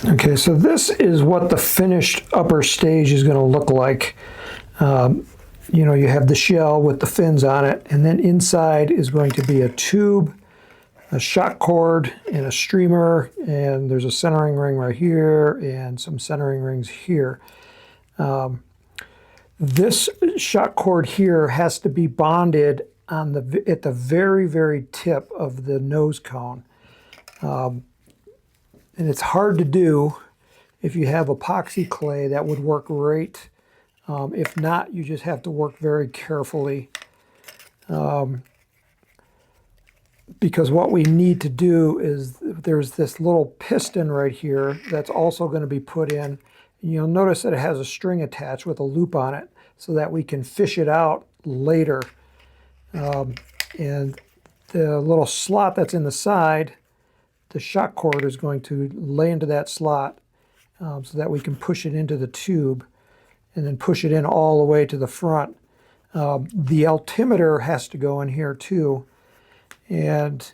Okay, so this is what the finished upper stage is going to look like. You know, you have the shell with the fins on it, and then inside is going to be a tube, a shock cord, and a streamer, and there's a centering ring right here and some centering rings here. This shock cord here has to be bonded on at the very, very tip of the nose cone. And it's hard to do. If you have epoxy clay, that would work great. If not, you just have to work very carefully. Because what we need to do is there's this little piston right here that's also going to be put in. And you'll notice that it has a string attached with a loop on it so that we can fish it out later. And the little slot that's in the side, the shock cord is going to lay into that slot so that we can push it into the tube and then push it in all the way to the front. The altimeter has to go in here too. And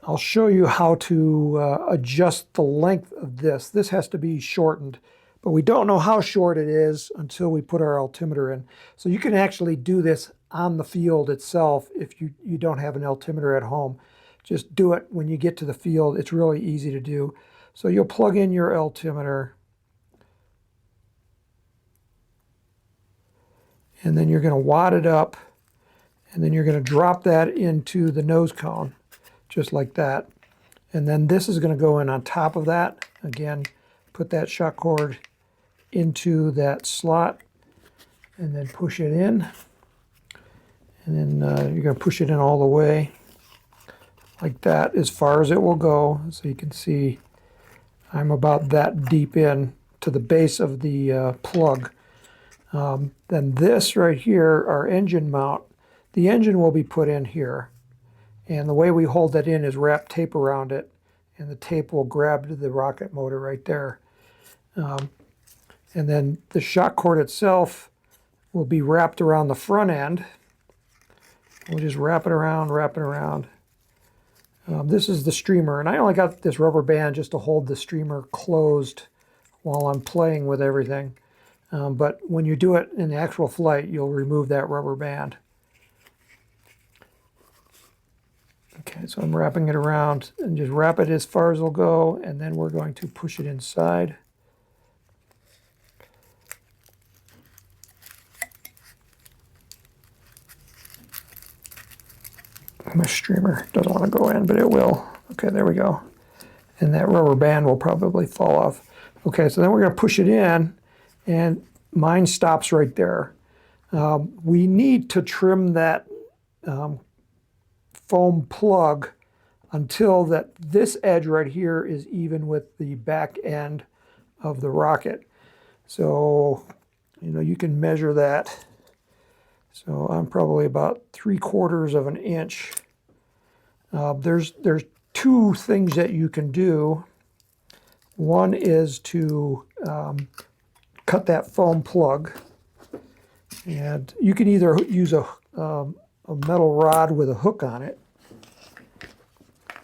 I'll show you how to adjust the length of this. This has to be shortened, but we don't know how short it is until we put our altimeter in. So you can actually do this on the field itself if you don't have an altimeter at home. Just do it when you get to the field. It's really easy to do. So you'll plug in your altimeter, and then you're going to wad it up, and then you're going to drop that into the nose cone, just like that. And then this is going to go in on top of that. Again, put that shock cord into that slot, and then push it in. And then you're going to push it in all the way, like that, as far as it will go. So you can see I'm about that deep in to the base of the plug. Then this right here, our engine mount, the engine will be put in here. And the way we hold that in is wrap tape around it, and the tape will grab to the rocket motor right there. And then the shock cord itself will be wrapped around the front end. We'll just wrap it around, wrap it around. This is the streamer, and I only got this rubber band just to hold the streamer closed while I'm playing with everything. But when you do it in the actual flight, you'll remove that rubber band. Okay, so I'm wrapping it around, and just wrap it as far as it'll go, and then we're going to push it inside. My streamer doesn't want to go in, but it will. Okay, there we go. And that rubber band will probably fall off. Okay, so then we're going to push it in, and mine stops right there. We need to trim that foam plug until this edge right here is even with the back end of the rocket. So, you know, you can measure that. So I'm probably about 3/4 of an inch. There's two things that you can do. One is to cut that foam plug, and you can either use a metal rod with a hook on it.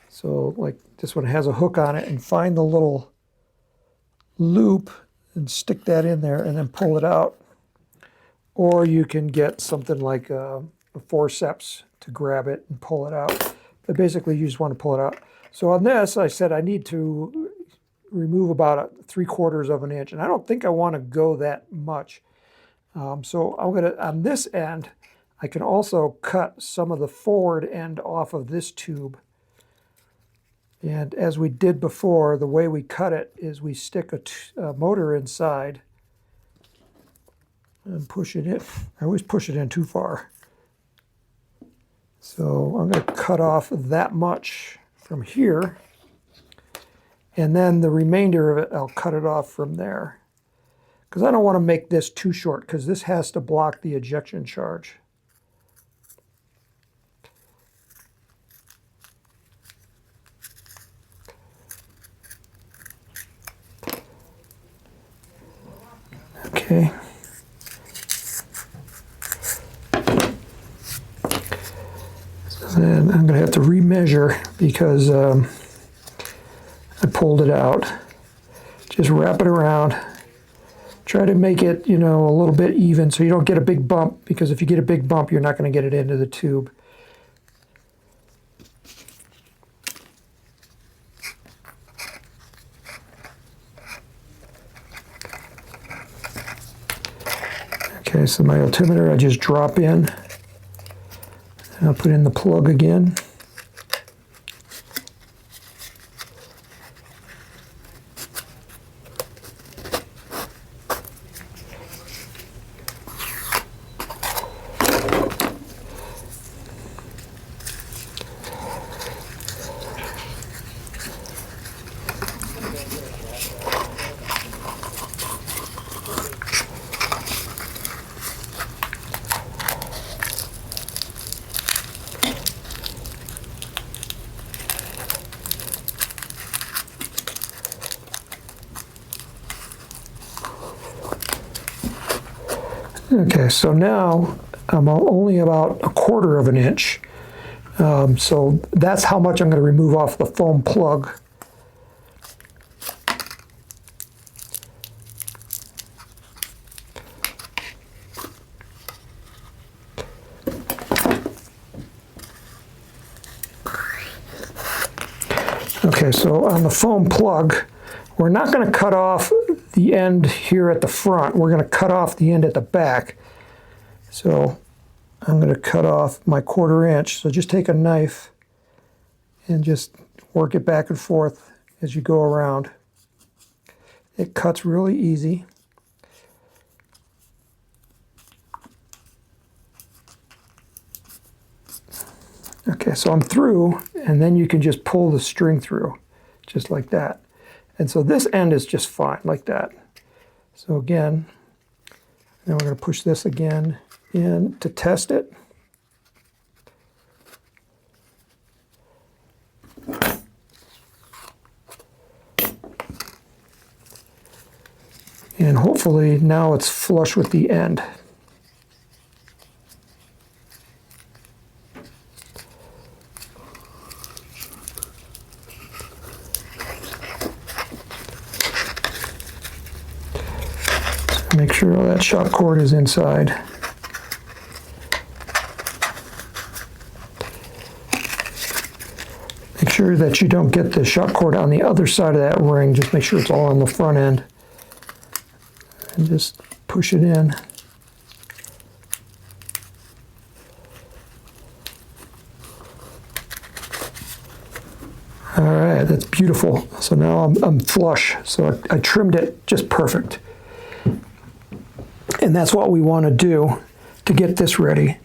So like this one has a hook on it, and find the little loop and stick that in there and then pull it out. Or you can get something like a forceps to grab it and pull it out. But basically you just want to pull it out. So on this, I said I need to remove about 3/4 of an inch, and I don't think I want to go that much. So I'm going to, on this end, I can also cut some of the forward end off of this tube. And as we did before, the way we cut it is we stick a motor inside and push it in. I always push it in too far. So I'm going to cut off that much from here, and then the remainder of it, I'll cut it off from there. Because I don't want to make this too short, because this has to block the ejection charge. Okay. And I'm going to have to remeasure because I pulled it out. Just wrap it around. Try to make it, you know, a little bit even so you don't get a big bump, because if you get a big bump, you're not going to get it into the tube. Okay, so my altimeter I just drop in. And I'll put in the plug again. Okay, so now I'm only about 1/4 of an inch. So that's how much I'm going to remove off the foam plug. Okay, so on the foam plug, we're not going to cut off the end here at the front. We're going to cut off the end at the back. So I'm going to cut off my 1/4 inch. So just take a knife and just work it back and forth as you go around. It cuts really easy. Okay, so I'm through, and then you can just pull the string through, just like that. And so this end is just fine, like that. So again, now we're going to push this again in to test it. And hopefully now it's flush with the end. Make sure all that shock cord is inside. Make sure that you don't get the shock cord on the other side of that ring. Just make sure it's all on the front end. And just push it in. All right, that's beautiful. So now I'm flush. So I trimmed it just perfect. And that's what we want to do to get this ready.